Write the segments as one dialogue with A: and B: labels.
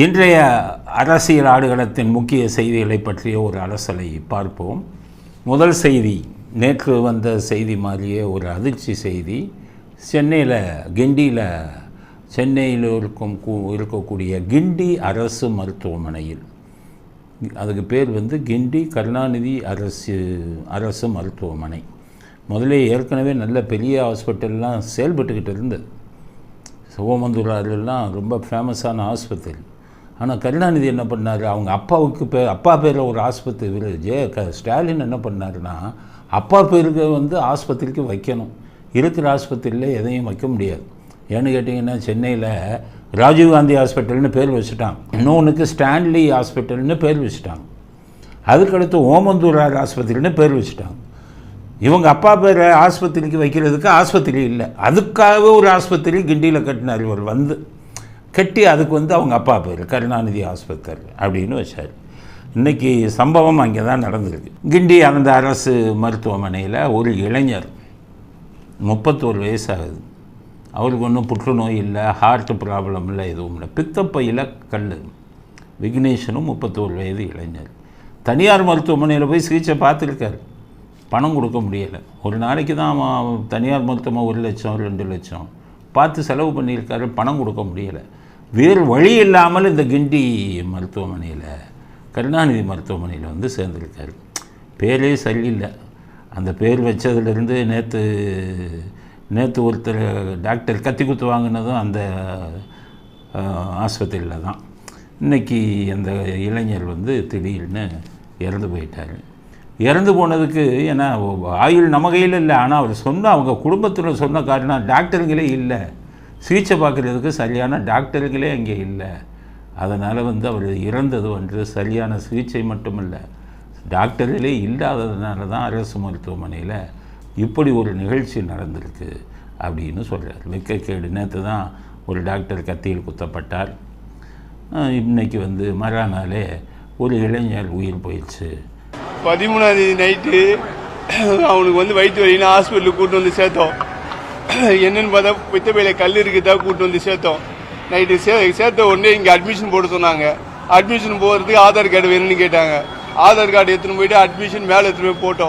A: இன்றைய அரசியல் ஆடுகளத்தின் முக்கிய செய்திகளை பற்றிய ஒரு அலசலை பார்ப்போம். முதல் செய்தி, நேற்று வந்த செய்தி மாதிரியே ஒரு அதிர்ச்சி செய்தி. சென்னையில் இருக்கக்கூடிய கிண்டி அரசு மருத்துவமனையில், அதுக்கு பேர் கிண்டி கருணாநிதி அரசு மருத்துவமனை. முதல்ல ஏற்கனவே நல்ல பெரிய ஹாஸ்பிட்டல்லாம் செயல்பட்டுக்கிட்டு இருந்தது. ஓமந்தூராரெல்லாம் ரொம்ப ஃபேமஸான ஆஸ்பத்திரி. ஆனால் கருணாநிதி என்ன பண்ணார், அவங்க அப்பா பேரில் ஒரு ஆஸ்பத்திரி ஸ்டாலின் என்ன பண்ணாருன்னா, அப்பா பேருக்கு ஆஸ்பத்திரிக்கு வைக்கணும், இருக்கிற ஆஸ்பத்திரியில் எதையும் வைக்க முடியாது. ஏன்னு கேட்டிங்கன்னா, சென்னையில் ராஜீவ்காந்தி ஹாஸ்பிட்டல்னு பேர் வச்சுட்டாங்க, இன்னொன்றுக்கு ஸ்டான்லி ஹாஸ்பிட்டல்னு பேர் வச்சுட்டாங்க, அதுக்கடுத்து ஓமந்தூரார் ஆஸ்பத்திரின்னு பேர் வச்சுட்டாங்க. இவங்க அப்பா பேரை ஆஸ்பத்திரிக்கு வைக்கிறதுக்கு ஆஸ்பத்திரி இல்லை, அதுக்காகவே ஒரு ஆஸ்பத்திரி கிண்டியில் கட்டினார். இவர் கட்டி அதுக்கு அவங்க அப்பா பேர் கருணாநிதி ஆஸ்பத்திரி அப்படின்னு வச்சார். இன்றைக்கி சம்பவம் அங்கே தான் நடந்திருக்கு. கிண்டி அந்த அரசு மருத்துவமனையில் ஒரு இளைஞர் 31 வயசு ஆகுது. அவருக்கு ஒன்றும் புற்றுநோய் இல்லை, ஹார்ட் ப்ராப்ளம் இல்லை, எதுவும் இல்லை, பித்தப்பையில் கல். விக்னேஷனும் 31 வயது இளைஞர். தனியார் மருத்துவமனையில் போய் சிகிச்சை பார்த்துருக்காரு, பணம் கொடுக்க முடியலை. ஒரு நாளைக்கு தான் தனியார் மருத்துவமனை 1 லட்சம் 2 லட்சம் பார்த்து செலவு பண்ணியிருக்காரு, பணம் கொடுக்க முடியலை. வேறு வழி இல்லாமல் இந்த கிண்டி மருத்துவமனையில், கருணாநிதி மருத்துவமனையில் சேர்ந்துருக்காரு. பேரே சரியில்லை. அந்த பேர் வச்சதுலேருந்து நேற்று ஒருத்தர் டாக்டர் கத்தி குத்து வாங்கினதும் அந்த ஆஸ்பத்திரியில் தான். இன்றைக்கி அந்த இளைஞர் திடீர்னு இறந்து போயிட்டார். இறந்து போனதுக்கு ஏன்னா ஆயுள் நம்ம கையில் இல்லை, ஆனால் அவர் அவங்க குடும்பத்தில் சொன்ன காரணம் டாக்டருங்களே இல்லை, சிகிச்சை பார்க்குறதுக்கு சரியான டாக்டருங்களே அங்கே இல்லை. அதனால் அவர் இறந்தது சரியான சிகிச்சை மட்டுமில்லை, டாக்டர்களே இல்லாததுனால தான் அரசு மருத்துவமனையில் இப்படி ஒரு நிகழ்ச்சி நடந்திருக்கு அப்படின்னு சொல்கிறார். வெட்கக்கேடு. நேற்று தான் ஒரு டாக்டர் கத்தியில் குத்தப்பட்டார். இன்றைக்கி மறுநாளே ஒரு இளைஞர் உயிர் போயிடுச்சு.
B: 13ஆம் தேதி நைட்டு அவனுக்கு வயிற்று வலின்னு ஹாஸ்பிட்டலுக்கு கூப்பிட்டு சேர்த்தோம். என்னன்னு பார்த்தா பித்தப்பையில கல் இருக்குதா கூப்பிட்டு சேர்த்தோம். நைட்டு சேர்த்த உடனே இங்கே அட்மிஷன் போட சொன்னாங்க. அட்மிஷன் போகிறதுக்கு ஆதார் கார்டு வேணும்னு கேட்டாங்க. ஆதார் கார்டு எடுத்துன்னு போயிட்டு அட்மிஷன் மேலே எடுத்துகிட்டு போய்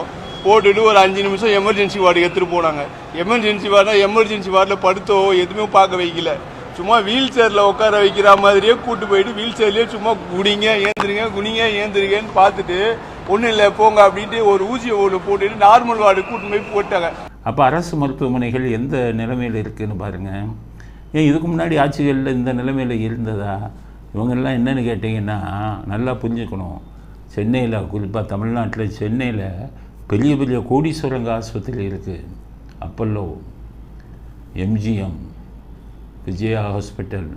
B: போட்டுட்டு ஒரு 5 நிமிஷம் எமர்ஜென்சி வார்டுக்கு எடுத்துகிட்டு போனாங்க. எமர்ஜென்சி வார்டில் படுத்தோ எதுவுமே பார்க்க வைக்கல, சும்மா வீல் சேரில் உட்கார வைக்கிற மாதிரியே கூப்பிட்டு போயிட்டு வீல் சேர்லேயே சும்மா குனிங்க ஏந்திருங்கன்னு பார்த்துட்டு ஒன்றும் இல்லை போங்க அப்படின்ட்டு ஒரு ஊசியை போட்டுட்டு நார்மல் வார்டு கூட்டு போய் போட்டாங்க.
A: அப்போ அரசு மருத்துவமனைகள் எந்த நிலைமையில் இருக்குதுன்னு பாருங்கள். ஏன் இதுக்கு முன்னாடி ஆட்சிகளில் இந்த நிலைமையில் இருந்ததா? இவங்கெல்லாம் என்னென்னு கேட்டிங்கன்னா நல்லா புரிஞ்சுக்கணும். சென்னையில், குறிப்பாக தமிழ்நாட்டில் சென்னையில் பெரிய பெரிய கோடீஸ்வரங்க ஆஸ்பத்திரி இருக்குது. Apollo, MGM, Vijaya hospital,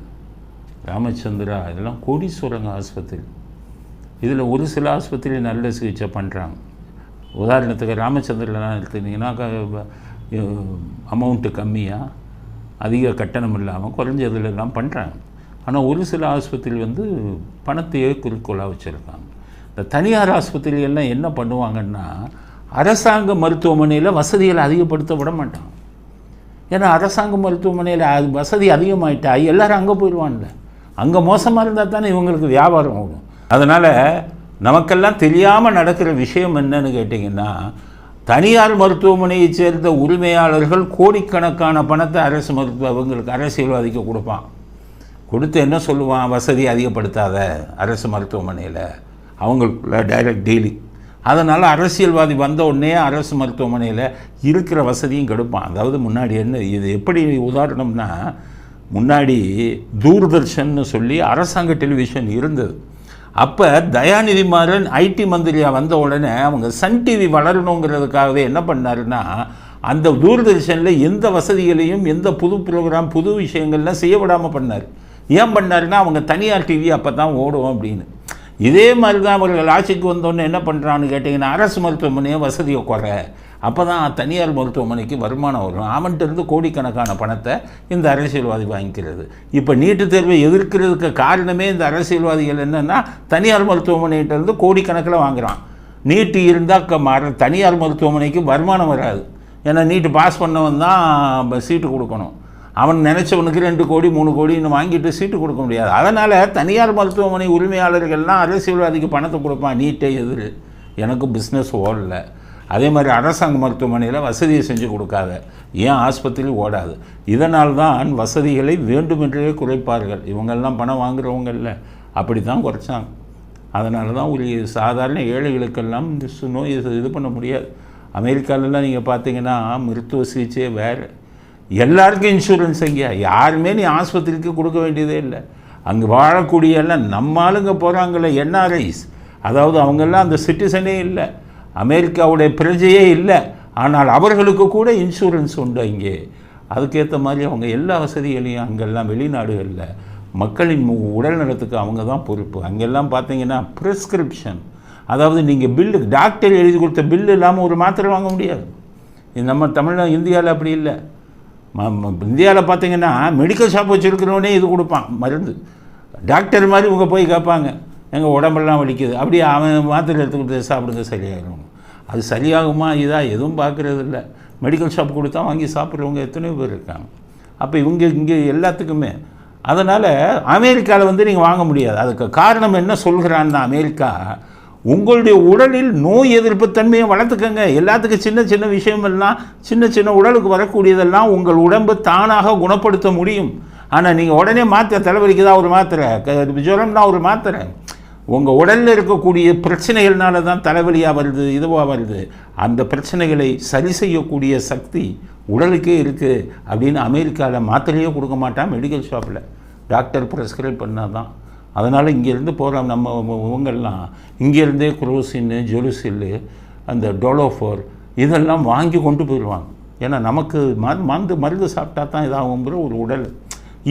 A: Ramachandra, இதெல்லாம் கோடீஸ்வரங்க ஆஸ்பத்திரி. இதில் ஒரு சில ஆஸ்பத்திரி நல்ல சிகிச்சை பண்ணுறாங்க. உதாரணத்துக்கு ராமச்சந்திரலாம் எடுத்துக்கிட்டிங்கன்னா அமௌண்ட்டு கம்மியாக, அதிக கட்டணம் இல்லாமல் குறைஞ்சதுலாம் பண்ணுறாங்க. ஆனால் ஒரு சில ஆஸ்பத்திரி பணத்தையே குறிக்கோளாக வச்சுருக்காங்க. இந்த தனியார் ஆஸ்பத்திரியெல்லாம் என்ன பண்ணுவாங்கன்னா, அரசாங்க மருத்துவமனையில் வசதிகளை அதிகப்படுத்த விட மாட்டாங்க. ஏன்னா அரசாங்க மருத்துவமனையில் வசதி அதிகமாகிட்டா எல்லோரும் அங்கே போயிடுவான்ல. அங்கே மோசமாக இருந்தால் தானே இவங்களுக்கு வியாபாரம் ஆகும். அதனால் நமக்கெல்லாம் தெரியாமல் நடக்கிற விஷயம் என்னன்னு கேட்டிங்கன்னா, தனியார் மருத்துவமனையை சேர்ந்த உரிமையாளர்கள் கோடிக்கணக்கான பணத்தை அவங்களுக்கு அரசியல்வாதிக்கு கொடுப்பான். கொடுத்து என்ன சொல்லுவான், வசதி அதிகப்படுத்தாத அரசு மருத்துவமனையில், அவங்களுக்குள்ள டைரக்ட் டீலிங். அதனால் அரசியல்வாதி வந்த உடனே அரசு மருத்துவமனையில் இருக்கிற வசதியும் கெடுப்பான். அதாவது முன்னாடி இது எப்படி உதாரணம்னா, முன்னாடி தூர்தர்ஷன்னு சொல்லி அரசாங்க டெலிவிஷன் இருந்தது. அப்போ தயாநிதி மாறன் ஐடி மந்திரியாக வந்த உடனே அவங்க சன் டிவி வளரணுங்கிறதுக்காகவே என்ன பண்ணாருன்னா, அந்த தூர்தர்ஷனில் எந்த வசதிகளையும் எந்த புது ப்ரோக்ராம் புது விஷயங்கள்லாம் செய்ய விடாமல் பண்ணார். ஏன் பண்ணாருன்னா, அவங்க தனியார் டிவி அப்போ தான் ஓடும் அப்படின்னு. இதே மாதிரி தான் அவர்கள் ஆட்சிக்கு வந்தோடனே என்ன பண்ணுறான்னு கேட்டிங்கன்னா, அரசு மருத்துவமனையை வசதியை குறை, அப்போ தான் தனியார் மருத்துவமனைக்கு வருமானம் வரும். அவன்கிட்ட கோடிக்கணக்கான பணத்தை இந்த அரசியல்வாதி வாங்கிக்கிறது. இப்போ நீட்டு தேர்வை எதிர்க்கிறதுக்கு காரணமே இந்த அரசியல்வாதிகள் என்னென்னா, தனியார் மருத்துவமனைகிட்டேருந்து கோடிக்கணக்கில் வாங்குகிறான். நீட்டு இருந்தால் தனியார் மருத்துவமனைக்கு வருமானம் வராது. ஏன்னா நீட்டு பாஸ் பண்ணவன் தான் சீட்டு கொடுக்கணும். அவன் நினச்சவனுக்கு 2 கோடி 3 கோடின்னு வாங்கிட்டு சீட்டு கொடுக்க முடியாது. அதனால் தனியார் மருத்துவமனை உரிமையாளர்கள்லாம் அரசியல்வாதிக்கு பணத்தை கொடுப்பான், நீட்டே எதிர், எனக்கு பிஸ்னஸ் ஓடல. அதே மாதிரி அரசாங்க மருத்துவமனையில் வசதியை செஞ்சு கொடுக்காத, ஏன் ஆஸ்பத்திரி ஓடாது. இதனால் தான் வசதிகளை வேண்டுமென்றே குறைப்பார்கள். இவங்கெல்லாம் பணம் வாங்குறவங்க இல்லை, அப்படி தான் குறைச்சாங்க. அதனால தான் ஒரு சாதாரண ஏழைகளுக்கெல்லாம் இந்த நோய் இது பண்ண முடியாது. அமெரிக்காலெலாம் நீங்கள் பார்த்தீங்கன்னா மருத்துவ சிகிச்சையே வேறு, எல்லாருக்கும் இன்சூரன்ஸ். எங்கேயா யாருமே நீ ஆஸ்பத்திரிக்கு கொடுக்க வேண்டியதே இல்லை. அங்கே வாழக்கூடிய எல்லாம் நம்ம ஆளுங்க போகிறாங்களே என்ஆர்ஐஸ், அதாவது அவங்கெல்லாம் அந்த சிட்டிசனே இல்லை, அமெரிக்காவுடைய பிரஜையே இல்லை, ஆனால் அவர்களுக்கு கூட இன்சூரன்ஸ் உண்டு இங்கே. அதுக்கேற்ற மாதிரி அவங்க எல்லா வசதிகளையும் அங்கெல்லாம் வெளிநாடுகளில் மக்களின் உடல் நலத்துக்கு அவங்க தான் பொறுப்பு. அங்கெல்லாம் பார்த்தீங்கன்னா ப்ரிஸ்கிரிப்ஷன், அதாவது நீங்கள் பில்லு டாக்டர் எழுதி கொடுத்த பில்லு இல்லாமல் ஒரு மாத்திரை வாங்க முடியாது. நம்ம இந்தியாவில் அப்படி இல்லை. இந்தியாவில் பார்த்தீங்கன்னா மெடிக்கல் ஷாப் வச்சுருக்கிறவனே இது கொடுப்பான் மருந்து. டாக்டர் மாதிரி இவங்க போய் கேட்பாங்க, எங்கள் உடம்பெல்லாம் வலிக்குது, அப்படியே அவன் மாத்திரை எடுத்துக்கிட்டு சாப்பிடுங்க சரியாயிடும். அது சரியாகுமா இதாக எதுவும் பார்க்குறது இல்லை. மெடிக்கல் ஷாப் கொடுத்தா வாங்கி சாப்பிட்றவங்க எத்தனையோ பேர் இருக்காங்க. அப்போ இங்கே எல்லாத்துக்குமே. அதனால் அமெரிக்காவில் நீங்கள் வாங்க முடியாது. அதுக்கு காரணம் என்ன சொல்கிறான்னா, அமெரிக்கா உங்களுடைய உடலில் நோய் எதிர்ப்பு தன்மையை வளர்த்துக்கங்க. எல்லாத்துக்கும் சின்ன சின்ன விஷயமெல்லாம், சின்ன சின்ன உடலுக்கு வரக்கூடியதெல்லாம் உங்கள் உடம்பு தானாக குணப்படுத்த முடியும். ஆனால் நீங்கள் உடனே மாத்திரை, தலைவலிக்கு தான் ஒரு மாத்திரை, ஜுரம்னா ஒரு மாத்திரை, உங்கள் உடலில் இருக்கக்கூடிய பிரச்சனைகள்னால தான் தலைவலியாக வருது, இதுவாக வருது. அந்த பிரச்சனைகளை சரி செய்யக்கூடிய சக்தி உடலுக்கே இருக்குது அப்படின்னு அமெரிக்காவில் மாத்திரையே கொடுக்க மாட்டான் மெடிக்கல் ஷாப்பில், டாக்டர் ப்ரெஸ்கிரைப் பண்ணால் தான். அதனால் இங்கேருந்து போகிற நம்ம இவங்கெல்லாம் இங்கேருந்தே குரோசின்னு, ஜெலுசில்லு, அந்த டோலோஃபோர் இதெல்லாம் வாங்கி கொண்டு போயிடுவாங்க. ஏன்னா நமக்கு மருந்து சாப்பிட்டா தான் இதாகுங்கிற ஒரு உடல்.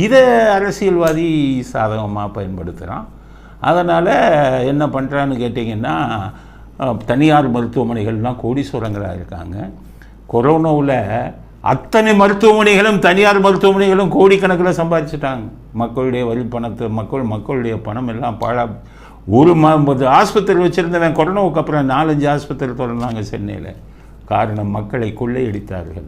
A: இதை அரசியல்வாதி சாதகமாக பயன்படுத்துகிறான். அதனால் என்ன பண்ணுறான்னு கேட்டிங்கன்னா, தனியார் மருத்துவமனைகள்லாம் கோடீஸ்வரங்களாக இருக்காங்க. கொரோனாவில் அத்தனை மருத்துவமனைகளும், தனியார் மருத்துவமனைகளும் கோடிக்கணக்கில் சம்பாதிச்சிட்டாங்க. மக்களுடைய வரி பணத்தை, மக்களுடைய பணம் எல்லாம் ஒரு ஆஸ்பத்திரி வச்சுருந்தவன் கொரோனாவுக்கு அப்புறம் 4-5 ஆஸ்பத்திரி திறந்தாங்க சென்னையில். காரணம் மக்களை கொள்ளையடித்தார்கள்.